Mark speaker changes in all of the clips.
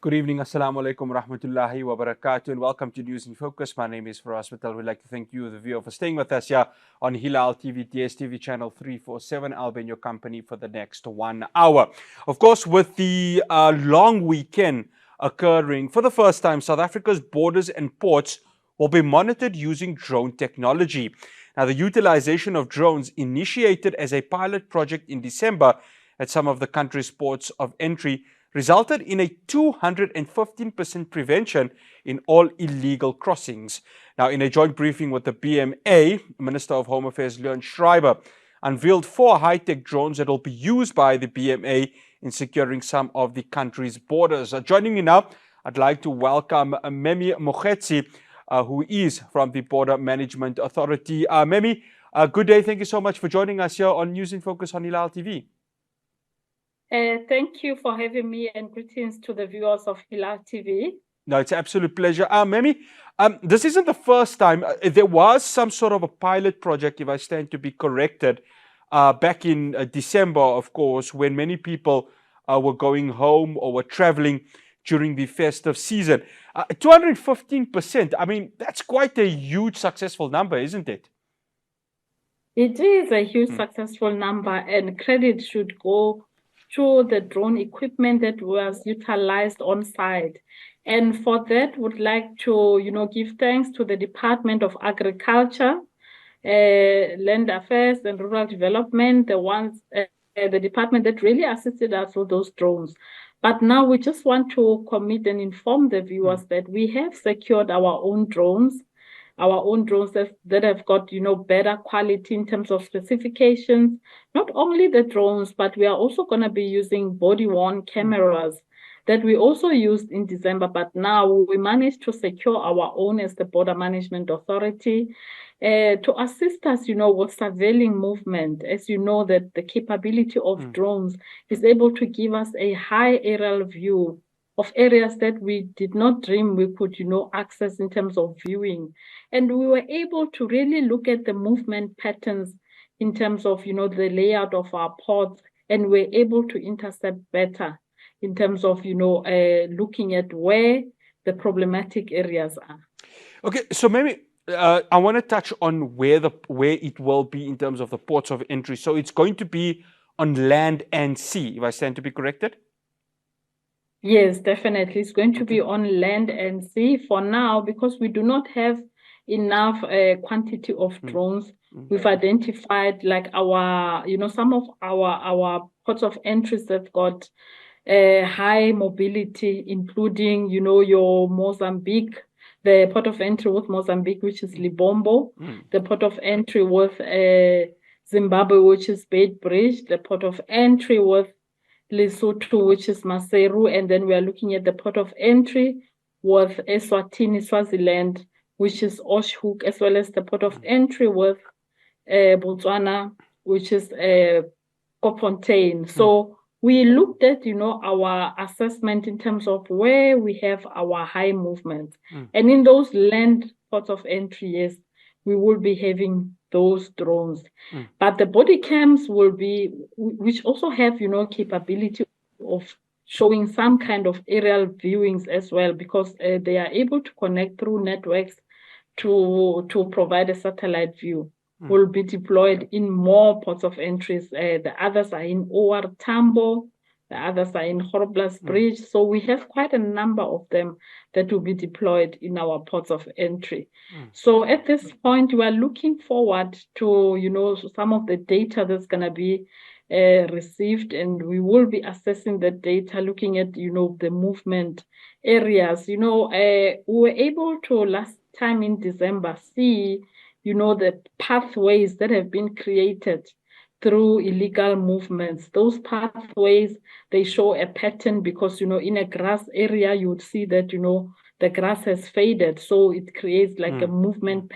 Speaker 1: Good evening, Assalamu alaikum rahmatullahi wa barakatuh, and welcome to News in Focus. My name is Faraz Patel. We'd like to thank you, the viewer, for staying with us here on Hilaal TV, DSTV channel 347. I'll be in your company for the next 1 hour. Of course, with the long weekend occurring, for the first time, South Africa's borders and ports will be monitored using drone technology. Now, the utilization of drones, initiated as a pilot project in December at some of the country's ports of entry, resulted in a 215% prevention in all illegal crossings. Now, in a joint briefing with the BMA, Minister of Home Affairs Leon Schreiber unveiled 4 high-tech drones that will be used by the BMA in securing some of the country's borders. Joining me now, I'd like to welcome Mmemme Mogotsi, who is from the Border Management Authority. Mmemme, good day. Thank you so much for joining us here on News in Focus on Hilaal TV.
Speaker 2: Thank you for having me, and greetings to the viewers of Hilaal TV.
Speaker 1: No, it's an absolute pleasure. Mmemme, this isn't the first time. There was some sort of a pilot project, if I stand to be corrected, back in December, of course, when many people were going home or were traveling during the festive season. 215%, I mean, that's quite a huge successful number, isn't it?
Speaker 2: It is a huge successful number, and credit should go to the drone equipment that was utilized on site. And for that, would like to, give thanks to the Department of Agriculture, Land Affairs and Rural Development, the department that really assisted us with those drones. But now we just want to commit and inform the viewers that we have secured our own drones that have got, better quality in terms of specifications. Not only the drones, but we are also going to be using body-worn cameras that we also used in December. But now we managed to secure our own as the Border Management Authority to assist us, with surveilling movement. As you know, that the capability of drones is able to give us a high aerial view of areas that we did not dream we could, access in terms of viewing. And we were able to really look at the movement patterns in terms of, the layout of our ports, and we're able to intercept better in terms of, looking at where the problematic areas are.
Speaker 1: Okay, so maybe I want to touch on where it will be in terms of the ports of entry. So it's going to be on land and sea, if I stand to be corrected?
Speaker 2: Yes, definitely. It's going to be on land and sea for now, because we do not have enough quantity of drones. We've identified like our, some of our ports of entries that got high mobility, including, your Mozambique, the port of entry with Mozambique, which is Libombo, the port of entry with Zimbabwe, which is Beitbridge, the port of entry with Lesotho, which is Maseru, and then we are looking at the port of entry with Eswatini, Swaziland, which is Oshhoek, as well as the port of entry with Botswana, which is Kofontaine. So we looked at, our assessment in terms of where we have our high movements. And in those land ports of entry, yes, we will be having those drones. But the body cams will be, which also have, capability of showing some kind of aerial viewings as well, because they are able to connect through networks to provide a satellite view. Will be deployed in more ports of entries. The others are in OR Tambo, the others are in Groblersdal Bridge. So we have quite a number of them that will be deployed in our ports of entry. So at this point, we are looking forward to, some of the data that's going to be received, and we will be assessing the data, looking at, the movement areas. We were able to last time in December see, the pathways that have been created through illegal movements. Those pathways, they show a pattern because, in a grass area, you would see that, the grass has faded. So it creates like a movement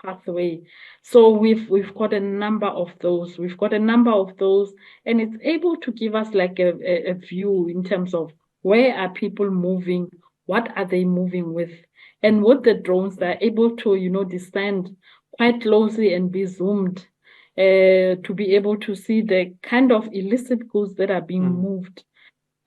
Speaker 2: pathway. So we've got a number of those. And it's able to give us like a view in terms of where are people moving, what are they moving with. And with the drones, they're able to, descend quite closely and be zoomed to be able to see the kind of illicit goods that are being moved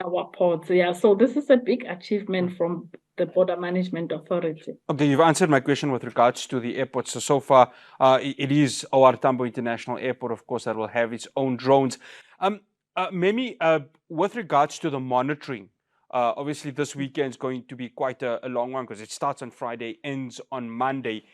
Speaker 2: our ports. Yeah, so this is a big achievement from the Border Management Authority.
Speaker 1: Okay, you've answered my question with regards to the airport. So far, it is OR Tambo International Airport, of course, that will have its own drones. Memi, with regards to the monitoring, obviously this weekend is going to be quite a long one because it starts on Friday, ends on Monday.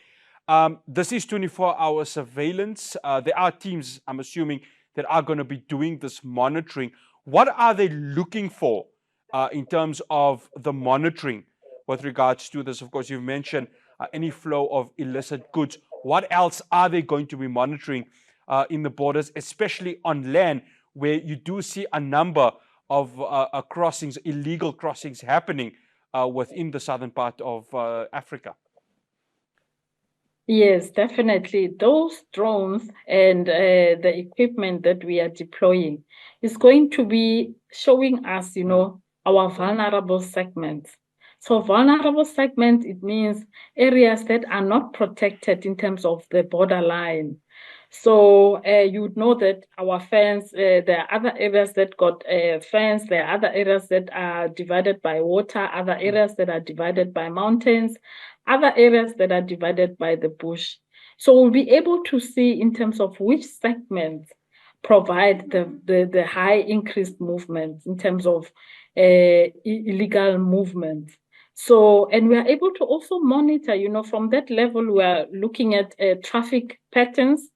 Speaker 1: This is 24-hour surveillance. There are teams, I'm assuming, that are going to be doing this monitoring. What are they looking for in terms of the monitoring with regards to this? Of course, you've mentioned any flow of illicit goods. What else are they going to be monitoring in the borders, especially on land, where you do see a number of crossings, illegal crossings happening within the southern part of Africa?
Speaker 2: Yes, definitely. Those drones and the equipment that we are deploying is going to be showing us, our vulnerable segments. So vulnerable segments, it means areas that are not protected in terms of the borderline. So you would know that our fence, there are other areas that got a fence, there are other areas that are divided by water, other areas that are divided by mountains, other areas that are divided by the bush. So we'll be able to see in terms of which segments provide the high increased movement in terms of illegal movement. So, and we are able to also monitor, from that level, we are looking at traffic patterns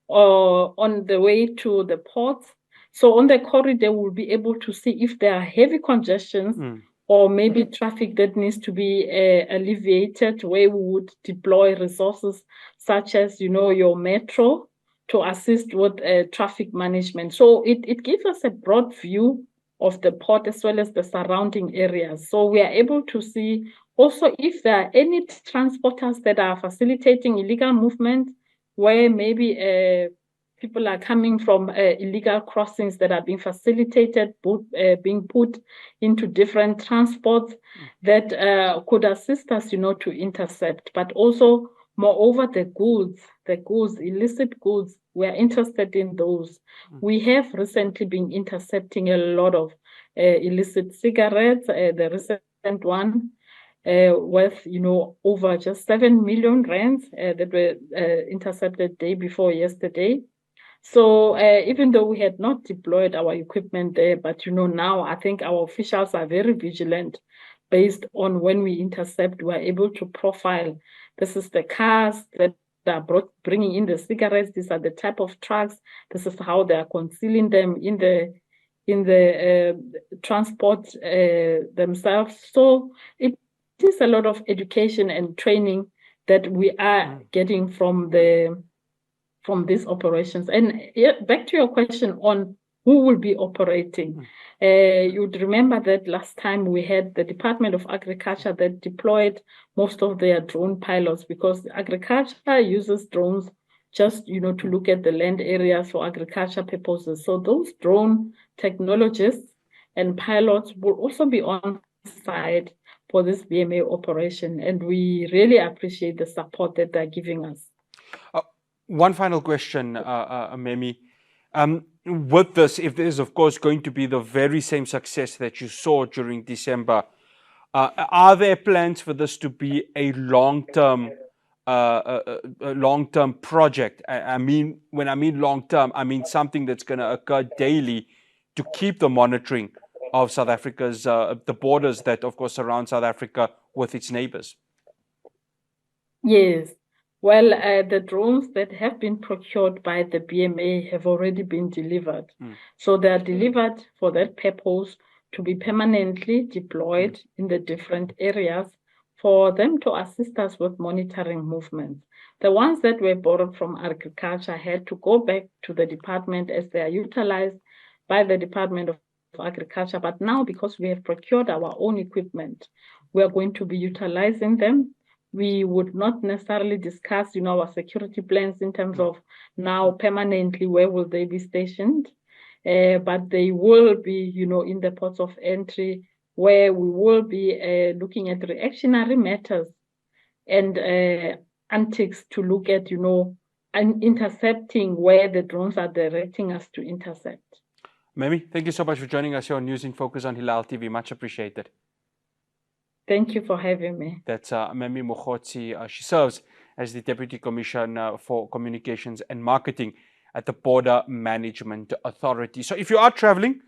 Speaker 2: on the way to the ports. So on the corridor, we'll be able to see if there are heavy congestions or maybe traffic that needs to be alleviated, where we would deploy resources such as, your metro to assist with traffic management. So it gives us a broad view of the port as well as the surrounding areas. So we are able to see also if there are any transporters that are facilitating illegal movement, where maybe people are coming from illegal crossings that are being facilitated, being put into different transports that could assist us, to intercept. But also, moreover, the goods, illicit goods, we are interested in those. We have recently been intercepting a lot of illicit cigarettes. The recent one worth, over just 7 million rands that were intercepted day before yesterday. So even though we had not deployed our equipment there, but now I think our officials are very vigilant based on when we intercept, we're able to profile. This is the cars that are bringing in the cigarettes. These are the type of trucks. This is how they are concealing them in the transport themselves. So it is a lot of education and training that we are getting from these operations. And back to your question on who will be operating. You'd remember that last time we had the Department of Agriculture that deployed most of their drone pilots, because agriculture uses drones just, to look at the land areas for agriculture purposes. So those drone technologists and pilots will also be on site for this BMA operation. And we really appreciate the support that they're giving us.
Speaker 1: One final question, Mmemme. With this, if there is, of course, going to be the very same success that you saw during December, are there plans for this to be a long-term project? I mean, when I mean long-term, I mean something that's going to occur daily to keep the monitoring of South Africa's, the borders that, of course, surround South Africa with its neighbors.
Speaker 2: Yes. Well, the drones that have been procured by the BMA have already been delivered. So they are delivered for that purpose, to be permanently deployed in the different areas for them to assist us with monitoring movements. The ones that were borrowed from agriculture had to go back to the department as they are utilized by the Department of Agriculture. But now, because we have procured our own equipment, we are going to be utilizing them. We would not necessarily discuss, our security plans in terms of now permanently where will they be stationed, but they will be, in the ports of entry, where we will be looking at reactionary matters and antics to look at, and intercepting where the drones are directing us to intercept.
Speaker 1: Mmemme, thank you so much for joining us here on News in Focus on Hilaal TV. Much appreciated.
Speaker 2: Thank you for having me.
Speaker 1: That's Mmemme Mogotsi. She serves as the Deputy Commissioner for Communications and Marketing at the Border Management Authority. So if you are traveling,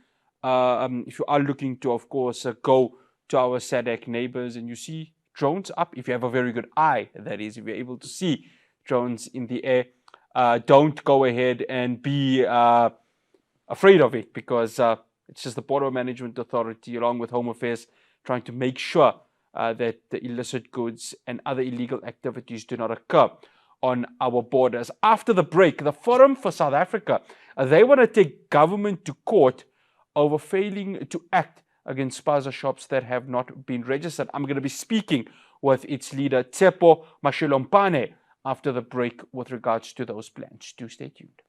Speaker 1: if you are looking to, of course, go to our SADC neighbors and you see drones up, if you have a very good eye, that is, if you're able to see drones in the air, don't go ahead and be afraid of it, because it's just the Border Management Authority along with Home Affairs trying to make sure that the illicit goods and other illegal activities do not occur on our borders. After the break, the Forum for South Africa, they want to take government to court over failing to act against spaza shops that have not been registered. I'm going to be speaking with its leader, Tshepo Mashelompane, after the break with regards to those plans. Do stay tuned.